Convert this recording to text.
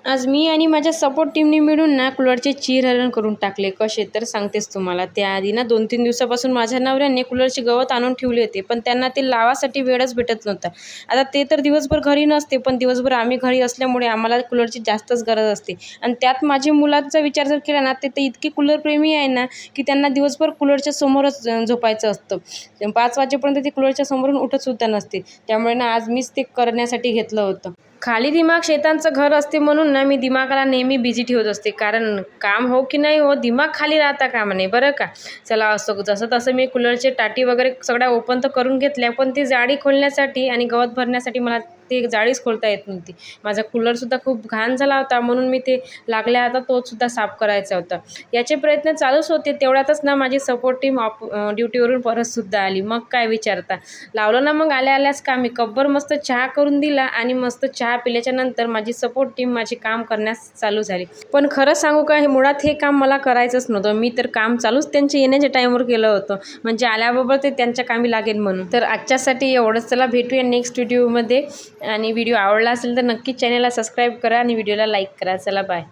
आज मी आणि माझ्या सपोर्ट टीमने मिळून ना कूलरचे चीरहरण करून टाकले. कसे तर सांगतेच तुम्हाला. त्याआधी ना 2-3 दिवसापासून माझ्या नवऱ्याने कूलरची गवत आणून ठेवली होती, पण त्यांना ते लावासाठी वेळच भेटत नव्हता. आता ते तर दिवसभर घरी नसते, पण दिवसभर आम्ही घरी असल्यामुळे आम्हाला कूलरची जास्तच गरज असते. आणि त्यात माझ्या मुलाचा विचार जर केला ना, ते तर इतके कूलरप्रेमी आहे ना, की त्यांना दिवसभर कूलरच्या समोरच झोपायचं असतं. 5 वाजेपर्यंत ते कूलरच्या समोरून उठतसुद्धा नसते. त्यामुळे ना आज मीच ते करण्यासाठी घेतलं होतं. खाली दिमाग शैतानचं घर असते म्हणून ना मी दिमागाला नेहमी बिझी ठेवत असते. कारण काम हो की नाही हो, दिमाग खाली राहता कामा नये बरं का. चला असं जसं तसं मी कूलरचे टाटी वगैरे सगळ्या ओपन तर करून घेतल्या, पण ती जाळी खोलण्यासाठी आणि गवत भरण्यासाठी मला ती जाळीच खोलता येत नव्हती. माझा कूलरसुद्धा खूप घाण झाला होता, म्हणून मी ते लागल्या आता तोसुद्धा साफ करायचा होता. याचे प्रयत्न चालूच होते. तेवढ्यातच ना माझी सपोर्ट टीम ड्युटीवरून परतसुद्धा आली. मग काय विचारता. लावलं ना मग आल्याच कामी कब्बर मस्त चहा करून दिला आणि मस्त चहा पिल्याच्या नंतर माझी सपोर्ट टीम माझी काम करण्यास चालू झाली. पण खरं सांगू का, हे मुळात हे काम मला करायचंच नव्हतं. मी तर काम चालूच त्यांच्या येण्याच्या टाईमवर केलं होतं, म्हणजे आल्याबरोबर ते त्यांच्या कामी लागेल म्हणून. तर आजच्यासाठी एवढंच. चला भेटूया नेक्स्ट व्हिडिओमध्ये. आणि व्हिडिओ आवडला असेल तर नक्की चॅनलला सबस्क्राईब करा आणि व्हिडिओला लाईक करा. चला बाय.